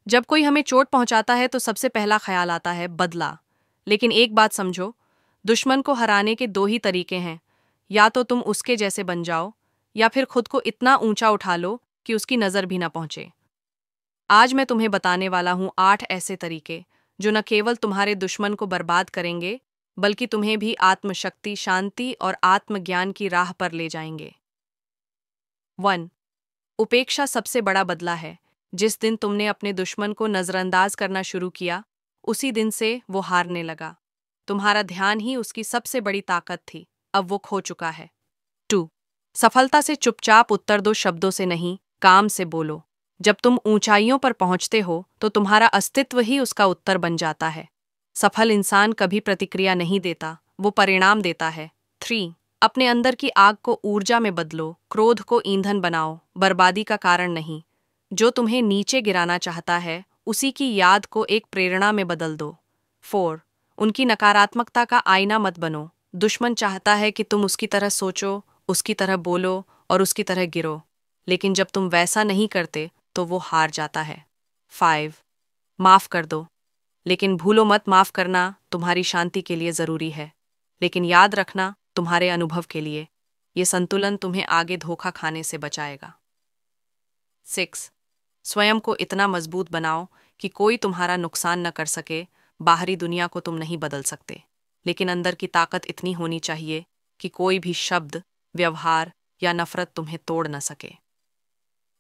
जब कोई हमें चोट पहुंचाता है तो सबसे पहला ख्याल आता है बदला। लेकिन एक बात समझो, दुश्मन को हराने के दो ही तरीके हैं। या तो तुम उसके जैसे बन जाओ, या फिर खुद को इतना ऊंचा उठा लो कि उसकी नज़र भी ना पहुंचे। आज मैं तुम्हें बताने वाला हूं 8 ऐसे तरीके जो न केवल तुम्हारे दुश्मन को बर्बाद करेंगे, बल्कि तुम्हें भी आत्मशक्ति, शांति और आत्मज्ञान की राह पर ले जाएंगे। 1. उपेक्षा सबसे बड़ा बदला है। जिस दिन तुमने अपने दुश्मन को नजरअंदाज करना शुरू किया, उसी दिन से वो हारने लगा। तुम्हारा ध्यान ही उसकी सबसे बड़ी ताकत थी, अब वो खो चुका है। 2. सफलता से चुपचाप उत्तर दो, शब्दों से नहीं, काम से बोलो। जब तुम ऊंचाइयों पर पहुंचते हो तो तुम्हारा अस्तित्व ही उसका उत्तर बन जाता है। सफल इंसान कभी प्रतिक्रिया नहीं देता, वो परिणाम देता है। 3. अपने अंदर की आग को ऊर्जा में बदलो, क्रोध को ईंधन बनाओ, बर्बादी का कारण नहीं। जो तुम्हें नीचे गिराना चाहता है, उसी की याद को एक प्रेरणा में बदल दो। 4. उनकी नकारात्मकता का आईना मत बनो। दुश्मन चाहता है कि तुम उसकी तरह सोचो, उसकी तरह बोलो और उसकी तरह गिरो। लेकिन जब तुम वैसा नहीं करते तो वो हार जाता है। 5. माफ कर दो। लेकिन भूलो मत, माफ करना तुम्हारी शांति के लिए जरूरी है, लेकिन याद रखना, तुम्हारे अनुभव के लिए। ये संतुलन तुम्हें आगे धोखा खाने से बचाएगा। 6. स्वयं को इतना मजबूत बनाओ कि कोई तुम्हारा नुकसान न कर सके। बाहरी दुनिया को तुम नहीं बदल सकते, लेकिन अंदर की ताकत इतनी होनी चाहिए कि कोई भी शब्द, व्यवहार या नफरत तुम्हें तोड़ न सके।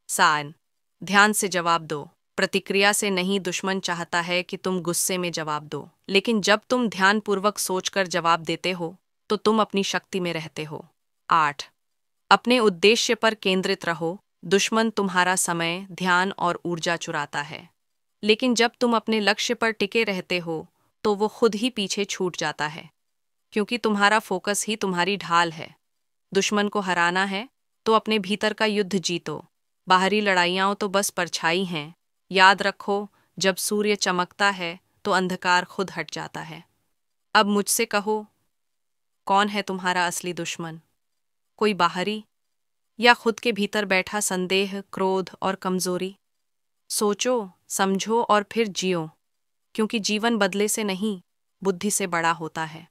7. ध्यान से जवाब दो, प्रतिक्रिया से नहीं। दुश्मन चाहता है कि तुम गुस्से में जवाब दो, लेकिन जब तुम ध्यानपूर्वक सोचकर जवाब देते हो तो तुम अपनी शक्ति में रहते हो। 8. अपने उद्देश्य पर केंद्रित रहो। दुश्मन तुम्हारा समय, ध्यान और ऊर्जा चुराता है, लेकिन जब तुम अपने लक्ष्य पर टिके रहते हो तो वो खुद ही पीछे छूट जाता है, क्योंकि तुम्हारा फोकस ही तुम्हारी ढाल है। दुश्मन को हराना है तो अपने भीतर का युद्ध जीतो। बाहरी लड़ाइयाँ तो बस परछाई हैं। याद रखो, जब सूर्य चमकता है तो अंधकार खुद हट जाता है। अब मुझसे कहो, कौन है तुम्हारा असली दुश्मन? कोई बाहरी या खुद के भीतर बैठा संदेह, क्रोध और कमजोरी? सोचो, समझो और फिर जियो, क्योंकि जीवन बदले से नहीं, बुद्धि से बड़ा होता है।